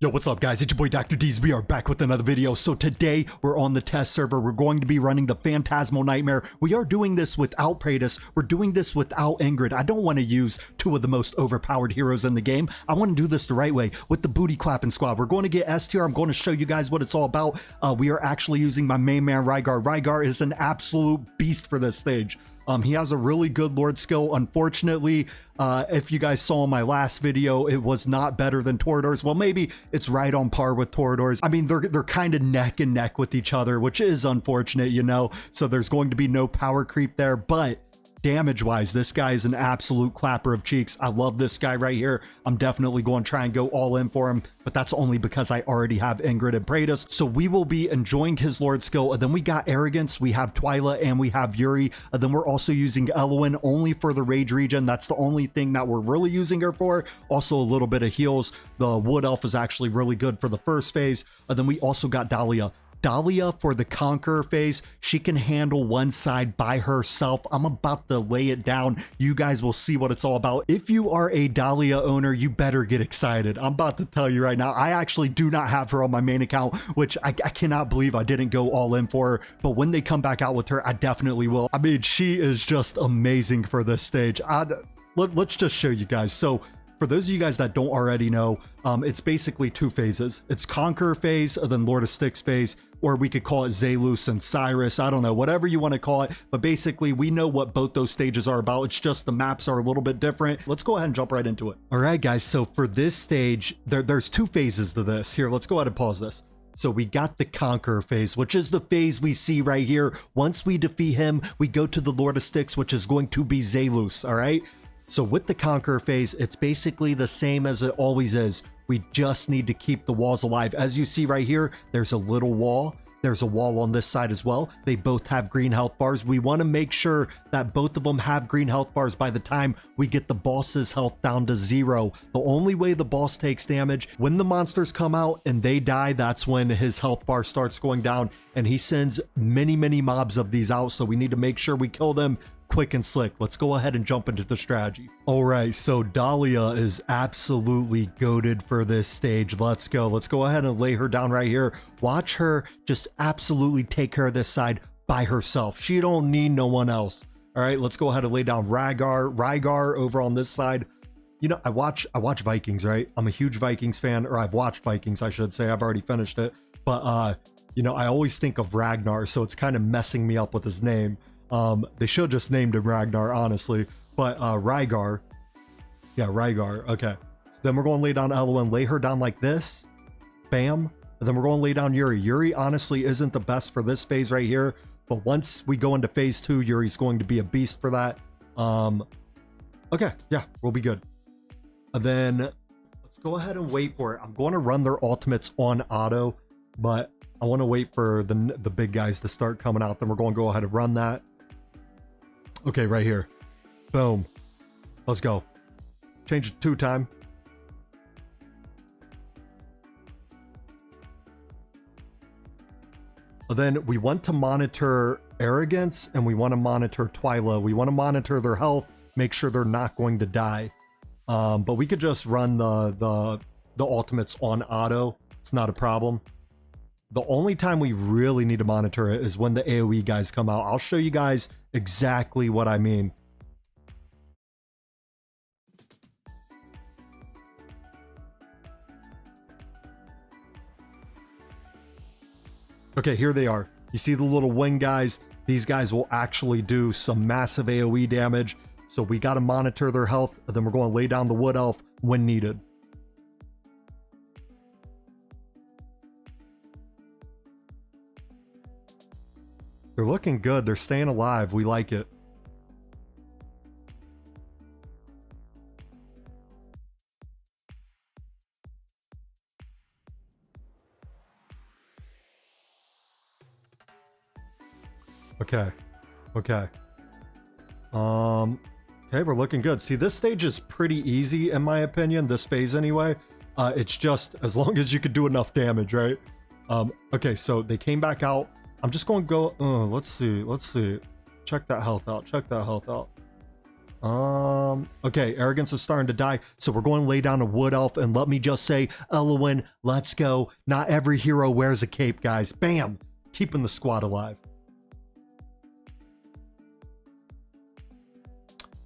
Yo, what's up guys? It's your boy Dr. D's. We are back with another video. So today we're on the test server. We're going to be running the Phantasmal Nightmare. We are doing this without Praetus. We're doing this without Ingrid. I don't want to use two of the most overpowered heroes in the game. I want to do this the right way with the booty clapping squad. We're going to get S tier. I'm going to show you guys what it's all about. We are actually using my main man Rhygar. Rhygar is an absolute beast for this stage. He has a really good Lord skill. Unfortunately, if you guys saw my last video, it was not better than Toreador's. Well, maybe it's right on par with Toreador's. I mean, they're kind of neck and neck with each other, which is unfortunate, you know? So there's going to be no power creep there, but damage-wise, this guy is an absolute clapper of cheeks. I love this guy right here. I'm definitely going to try and go all in for him, but that's only because I already have Ingrid and Praetus. So we will be enjoying his Lord skill. And then we got Arrogance, we have Twyla, and we have Yuri. And then we're also using Elowen only for the Rage region. That's the only thing that we're really using her for. Also a little bit of heals. The Wood Elf is actually really good for the first phase. And then we also got Dhalia. Dhalia for the Conqueror phase. She can handle one side by herself. I'm about to lay it down. You guys will see what it's all about. If you are a Dhalia owner, you better get excited. I'm about to tell you right now, I actually do not have her on my main account, which I cannot believe I didn't go all in for her. But when they come back out with her, I definitely will. I mean, she is just amazing for this stage. Let's just show you guys. So for those of you guys that don't already know, it's basically two phases. It's Conqueror phase and then Lord of Styx phase, or we could call it Zalus and Cyrus. I don't know, whatever you want to call it. But basically, we know what both those stages are about. It's just the maps are a little bit different. Let's go ahead and jump right into it. All right, guys. So for this stage, there's two phases to this. Here, let's go ahead and pause this. So we got the Conqueror phase, which is the phase we see right here. Once we defeat him, we go to the Lord of Styx, which is going to be Zalus, all right? So with the Conqueror phase, it's basically the same as it always is. We just need to keep the walls alive. As you see right here, there's a little wall. There's a wall on this side as well. They both have green health bars. We want to make sure that both of them have green health bars by the time we get the boss's health down to 0. The only way the boss takes damage, when the monsters come out and they die, that's when his health bar starts going down, and he sends many mobs of these out. So we need to make sure we kill them quick and slick. Let's go ahead and jump into the strategy. All right, so Dhalia is absolutely goated for this stage. Let's go ahead and lay her down right here. Watch her just absolutely take care of this side by herself. She don't need no one else. All right, let's go ahead and lay down Rhygar over on this side. You know, I watch Vikings, right? I'm a huge Vikings fan, or I've watched Vikings, I should say. I've already finished it, but you know, I always think of Ragnar, so it's kind of messing me up with his name. They should just named him Ragnar, honestly, but Rhygar. Yeah, Rhygar. Okay. So then we're going to lay down Elowen, lay her down like this. Bam. And then we're going to lay down Yuri. Yuri honestly isn't the best for this phase right here, but once we go into phase 2, Yuri's going to be a beast for that. Okay. Yeah, we'll be good. And then let's go ahead and wait for it. I'm going to run their ultimates on auto, but I want to wait for the big guys to start coming out. Then we're going to go ahead and run that. Okay, right here. Boom. Let's go. Change it to 2 time. And then we want to monitor Arrogance, and we want to monitor Twyla. We want to monitor their health, make sure they're not going to die. But we could just run the ultimates on auto. It's not a problem. The only time we really need to monitor it is when the AoE guys come out. I'll show you guys exactly what I mean. Okay, here they are. You see the little wing guys? These guys will actually do some massive AoE damage. So we got to monitor their health, and then we're going to lay down the Wood Elf when needed. They're looking good. They're staying alive. We like it. Okay. Okay, we're looking good. See, this stage is pretty easy in my opinion, this phase anyway. It's just as long as you could do enough damage, right? Okay, so they came back out. I'm just going to go, let's see. Check that health out. Okay, Arrogance is starting to die, so we're going to lay down a Wood Elf, and let me just say, Elowen, let's go. Not every hero wears a cape, guys. Bam! Keeping the squad alive.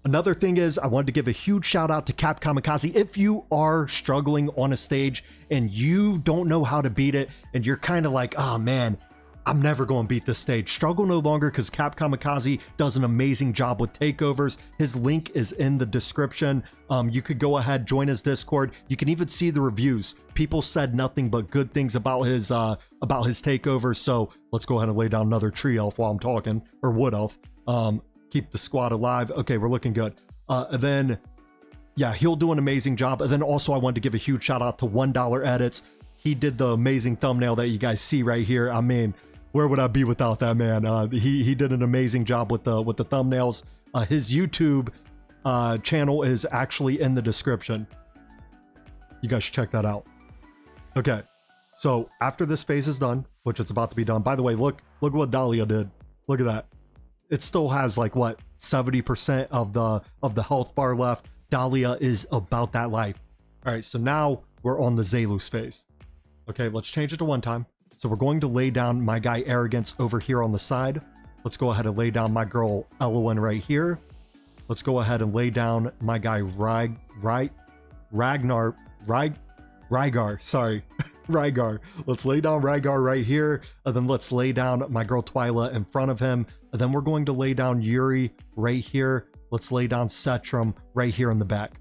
Another thing is, I wanted to give a huge shout out to Cap Kamikaze. If you are struggling on a stage and you don't know how to beat it, and you're kind of like, oh man, I'm never going to beat this stage. Struggle no longer, because Cap Kamikaze does an amazing job with takeovers. His link is in the description. You could go ahead, join his Discord. You can even see the reviews. People said nothing but good things about his takeovers. So let's go ahead and lay down another Tree Elf while I'm talking, or Wood Elf. Keep the squad alive. Okay, we're looking good. And then, yeah, he'll do an amazing job. And then also I wanted to give a huge shout out to $1 Edits. He did the amazing thumbnail that you guys see right here. I mean, where would I be without that man? He did an amazing job with the thumbnails. His YouTube channel is actually in the description. You guys should check that out. Okay, so after this phase is done, which it's about to be done. By the way, look what Dhalia did. Look at that. It still has like what, 70% of the health bar left. Dhalia is about that life. All right, so now we're on the Zelus phase. Okay, let's change it to one time. So we're going to lay down my guy Arrogance over here on the side. Let's go ahead and lay down my girl Elowen right here. Let's go ahead and lay down my guy Rhygar. Sorry, Rhygar. Let's lay down Rhygar right here, and then let's lay down my girl Twyla in front of him. And then we're going to lay down Yuri right here. Let's lay down Setram right here in the back.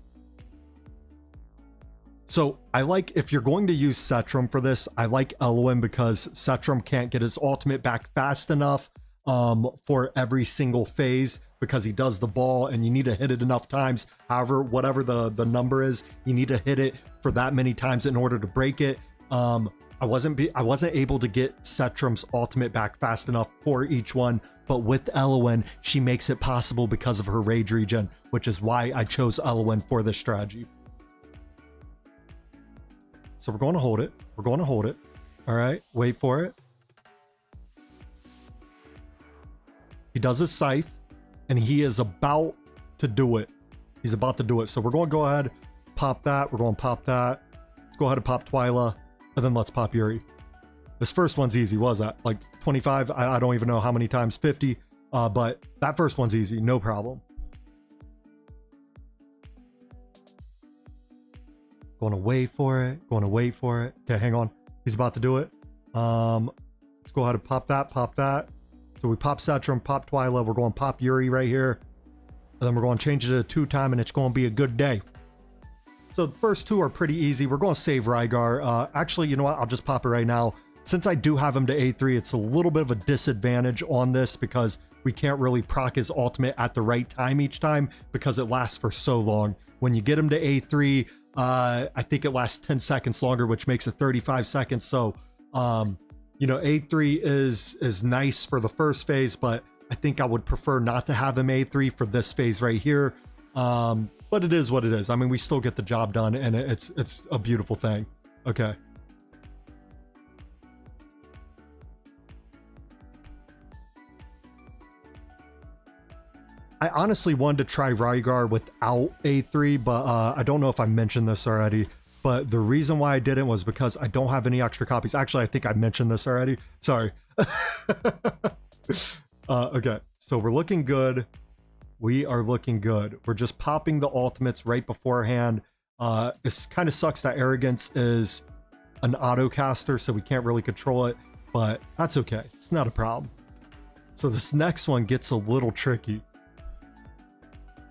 So I like, if you're going to use Setram for this, I like Elowen because Setram can't get his ultimate back fast enough for every single phase, because he does the ball and you need to hit it enough times. However, whatever the number is, you need to hit it for that many times in order to break it. I wasn't able to get Setram's ultimate back fast enough for each one, but with Elowen, she makes it possible because of her rage regen, which is why I chose Elowen for this strategy. So we're going to hold it. We're going to hold it. All right, wait for it. He does his scythe, and he is about to do it. He's about to do it. So we're going to go ahead, pop that. We're going to pop that. Let's go ahead and pop Twyla, and then let's pop Yuri. This first one's easy. What was that? Like 25? I don't even know how many times, 50. But that first one's easy, no problem. Going to wait for it. Going to wait for it. Okay, hang on. He's about to do it. Let's go ahead and pop that, pop that. So we pop Setram, pop Twyla. We're going to pop Yuri right here. And then we're going to change it to 2-time, and it's going to be a good day. So the first two are pretty easy. We're going to save Rhygar. Actually, you know what? I'll just pop it right now. Since I do have him to A3, it's a little bit of a disadvantage on this because we can't really proc his ultimate at the right time each time because it lasts for so long. When you get him to A3, I think it lasts 10 seconds longer, which makes it 35 seconds. So, you know, A3 is nice for the first phase, but I think I would prefer not to have him A3 for this phase right here. But it is what it is. I mean, we still get the job done, and it's a beautiful thing. Okay. I honestly wanted to try Rhygar without A3, but I don't know if I mentioned this already. But the reason why I didn't was because I don't have any extra copies. Actually, I think I mentioned this already. Sorry. Okay, so we're looking good. We are looking good. We're just popping the ultimates right beforehand. It kind of sucks that Arrogance is an auto caster, so we can't really control it, but that's okay. It's not a problem. So this next one gets a little tricky.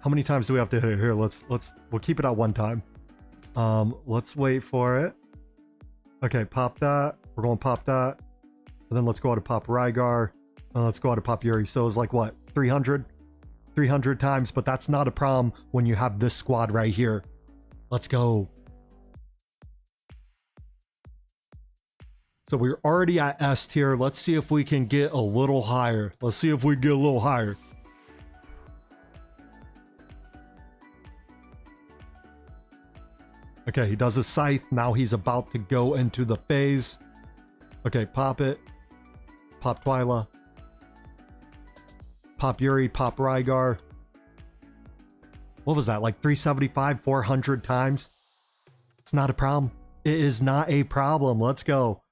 How many times do we have to hit it here? We'll keep it at 1 time. Let's wait for it. Okay, pop that. We're going to pop that. And then let's go out to pop Rhygar. And let's go out to pop Yuri. So it's like what? 300 times, but that's not a problem when you have this squad right here. Let's go. So we're already at S tier. Let's see if we can get a little higher. Let's see if we get a little higher. Okay, he does his scythe. Now he's about to go into the phase. Okay, pop it. Pop Twyla. Pop Yuri, pop Rhygar. what was that, like 375, 400 times? It's not a problem. It is not a problem. Let's go.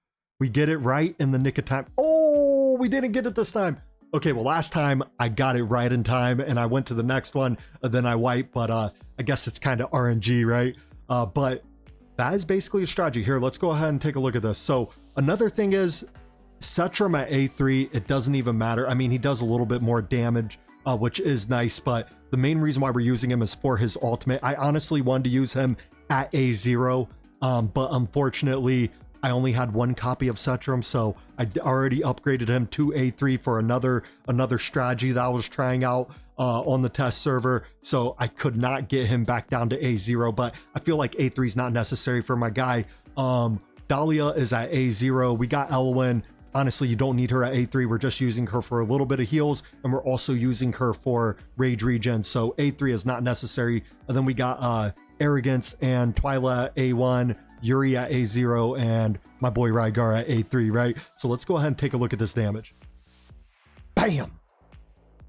We get it right in the nick of time. Oh, we didn't get it this time. Okay, well, last time I got it right in time and I went to the next one and then I wiped, but I guess it's kind of RNG, right? But that is basically a strategy. Here, let's go ahead and take a look at this. So another thing is Setram at A3, it doesn't even matter. I mean, he does a little bit more damage, which is nice, but the main reason why we're using him is for his ultimate. I honestly wanted to use him at A0, but unfortunately, I only had one copy of Setram, so I already upgraded him to A3 for another strategy that I was trying out on the test server, so I could not get him back down to A0, but I feel like A3 is not necessary for my guy. Dhalia is at A0. We got Elwyn. Honestly, you don't need her at A3. We're just using her for a little bit of heals, and we're also using her for rage regen, so A3 is not necessary. And then we got Arrogance and Twyla at A1, Yuri at A0, and my boy Rhygar at A3, right? So let's go ahead and take a look at this damage. Bam!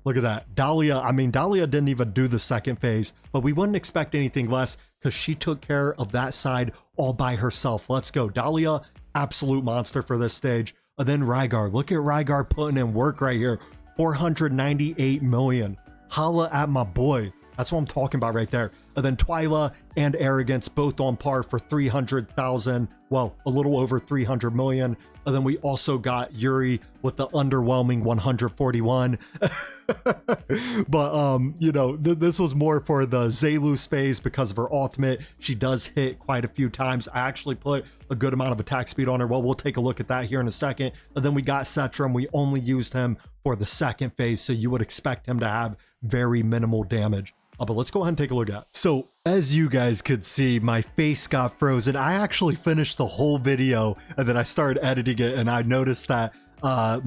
Look at that. Dhalia, I mean, Dhalia didn't even do the second phase, but we wouldn't expect anything less because she took care of that side all by herself. Let's go. Dhalia, absolute monster for this stage. And then Rhygar. Look at Rhygar putting in work right here. 498 million. Holla at my boy. That's what I'm talking about right there. And then Twyla and Arrogance both on par for 300,000. Well, a little over 300 million. And then we also got Yuri with the underwhelming 141. But, you know, this was more for the Zelus phase because of her ultimate. She does hit quite a few times. I actually put a good amount of attack speed on her. Well, we'll take a look at that here in a second. And then we got Setram. We only used him for the second phase, so you would expect him to have very minimal damage. But let's go ahead and take a look at it. So as you guys could see, my face got frozen. I actually finished the whole video and then I started editing it and I noticed that I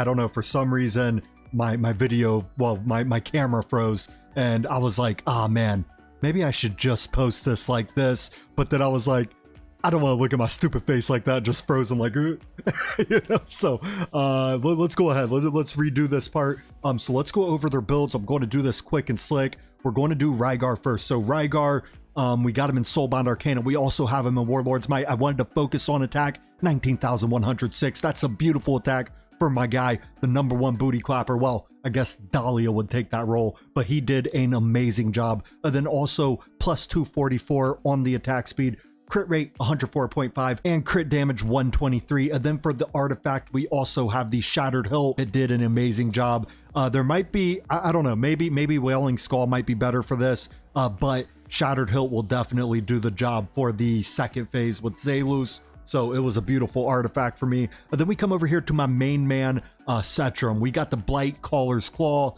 don't know, for some reason, my video, well, my camera froze and I was like, ah, man, maybe I should just post this like this. But then I was like, I don't want to look at my stupid face like that, just frozen like, you know, so let's go ahead. Let's redo this part. So let's go over their builds. I'm going to do this quick and slick. We're going to do Rhygar first. So Rhygar, we got him in Soulbound Arcana. We also have him in Warlord's Might. I wanted to focus on attack, 19,106. That's a beautiful attack for my guy, the #1 booty clapper. Well, I guess Dhalia would take that role, but he did an amazing job. And then also plus 244 on the attack speed, crit rate 104.5 and crit damage 123. And then for the artifact, we also have the Shattered Hilt. It did an amazing job. There might be, I don't know, maybe Wailing Skull might be better for this, but Shattered Hilt will definitely do the job for the second phase with Zelus. So it was a beautiful artifact for me. And then we come over here to my main man, Setram. We got the Blight Caller's Claw.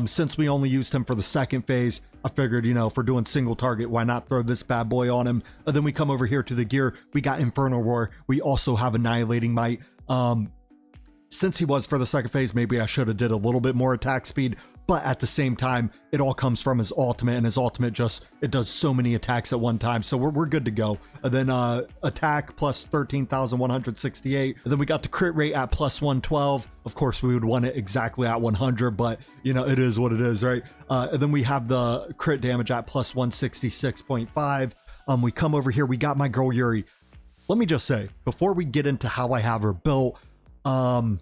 Since we only used him for the second phase, I figured, you know, if we're doing single target, why not throw this bad boy on him? And then we come over here to the gear. We got Infernal Roar. We also have Annihilating Might. Since he was for the second phase, maybe I should have did a little bit more attack speed, but at the same time, it all comes from his ultimate, and his ultimate just, it does so many attacks at one time, so we're good to go. And then attack plus 13,168. And then we got the crit rate at plus 112. Of course, we would want it exactly at 100, but you know, it is what it is, right? And then we have the crit damage at plus 166.5. We come over here, we got my girl Yuri. Let me just say, before we get into how I have her built, I've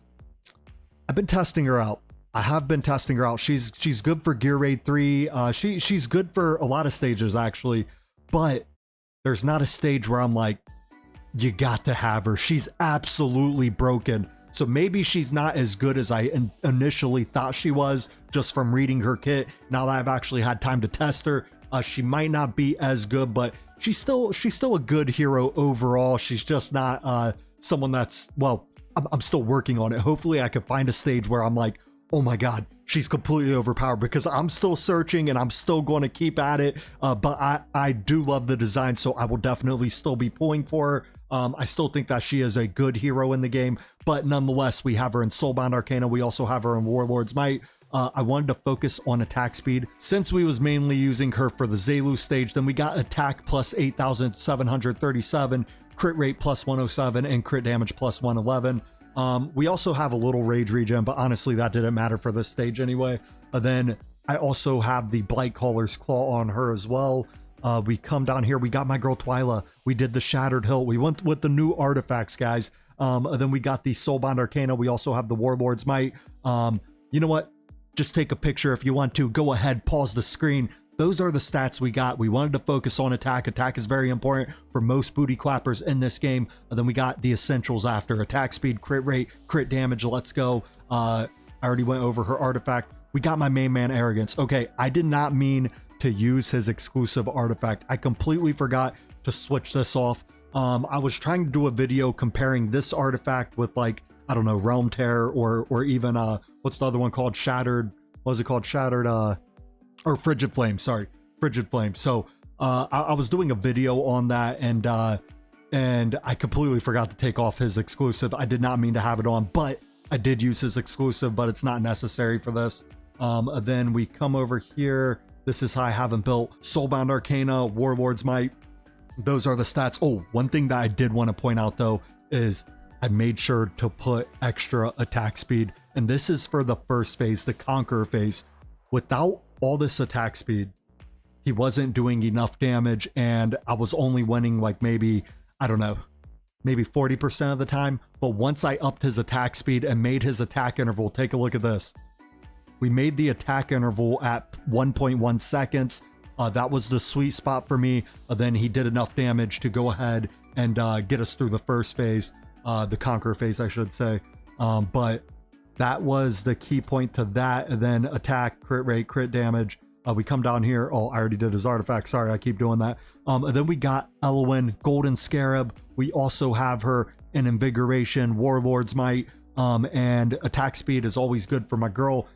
been testing her out. I have been testing her out. She's good for gear raid 3. She's good for a lot of stages actually, but there's not a stage where I'm like, you got to have her. She's absolutely broken. So maybe she's not as good as I initially thought she was just from reading her kit. Now that I've actually had time to test her, she might not be as good, but she's still a good hero overall. She's just not someone that's, well, I'm still working on it. Hopefully I can find a stage where I'm like, oh my God, she's completely overpowered, because I'm still searching and I'm still going to keep at it. But I do love the design, so I will definitely still be pulling for her. I still think that she is a good hero in the game, but nonetheless, we have her in Soulbound Arcana. We also have her in Warlord's Might. I wanted to focus on attack speed since we was mainly using her for the Zelus stage. Then we got attack plus 8,737, crit rate plus 107, and crit damage plus 111. We also have a little rage regen, but honestly, that didn't matter for this stage anyway. And then I also have the Blightcaller's Claw on her as well. We come down here, we got my girl Twyla, we did the Shattered Hilt, we went with the new artifacts, guys. Then we got the Soulbound Arcana, we also have the Warlord's Might. You know what? Just take a picture if you want to. Go ahead, pause the screen. Those are the stats we got. We wanted to focus on attack. Attack is very important for most booty clappers in this game. And then we got the essentials after. Attack speed, crit rate, crit damage. Let's go. I already went over her artifact. We got my main man, Arrogance. Okay, I did not mean to use his exclusive artifact. I completely forgot to switch this off. I was trying to do a video comparing this artifact with, like, I don't know, Realm Tear or even what's the other one called? Shattered. What was it called? Shattered or Frigid Flame. Sorry, Frigid Flame. So I was doing a video on that, and I completely forgot to take off his exclusive. I did not mean to have it on, but I did use his exclusive, but it's not necessary for this. Then we come over here. This is how I haven't built Soulbound Arcana, Warlord's Might. Those are the stats. Oh, one thing that I did want to point out though is I made sure to put extra attack speed, and this is for the first phase, the Conqueror phase. Without all this attack speed, he wasn't doing enough damage, and I was only winning like maybe, I don't know, maybe 40% of the time. But once I upped his attack speed and made his attack interval, take a look at this. We made the attack interval at 1.1 seconds. That was the sweet spot for me. Then he did enough damage to go ahead and get us through the first phase, the Conqueror phase, I should say. But that was the key point to that. And then attack, crit rate, crit damage. We come down here. Oh, I already did his artifact. Sorry, I keep doing that. And then we got Elwyn, Golden Scarab. We also have her in Invigoration, Warlord's Might, and attack speed is always good for my girl.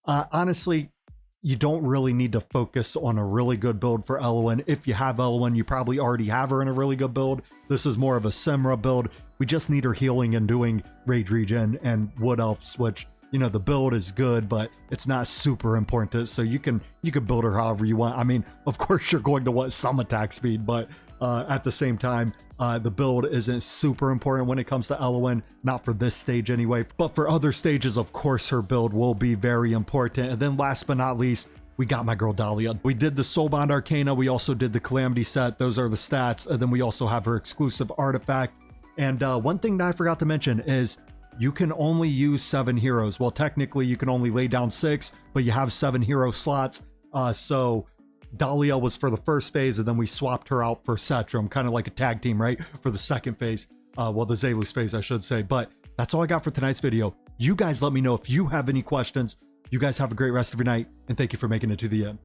Honestly, you don't really need to focus on a really good build for Elwyn. If you have Elwyn, you probably already have her in a really good build. This is more of a Semra build. We just need her healing and doing Rage Regen and Wood Elves, which, you know, the build is good, but it's not super important. So you can build her however you want. I mean, of course you're going to want some attack speed, but at the same time, the build isn't super important when it comes to Elwyn, not for this stage anyway, but for other stages, of course, her build will be very important. And then last but not least, we got my girl Dhalia. We did the Soulbound Arcana. We also did the Calamity set. Those are the stats. And then we also have her exclusive artifact. And one thing that I forgot to mention is you can only use 7 heroes. Well, technically you can only lay down 6, but you have 7 hero slots. So Dhalia was for the first phase, and then we swapped her out for Setram, kind of like a tag team, right? For the second phase, well, the Zalus phase, I should say. But that's all I got for tonight's video. You guys let me know if you have any questions. You guys have a great rest of your night, and thank you for making it to the end.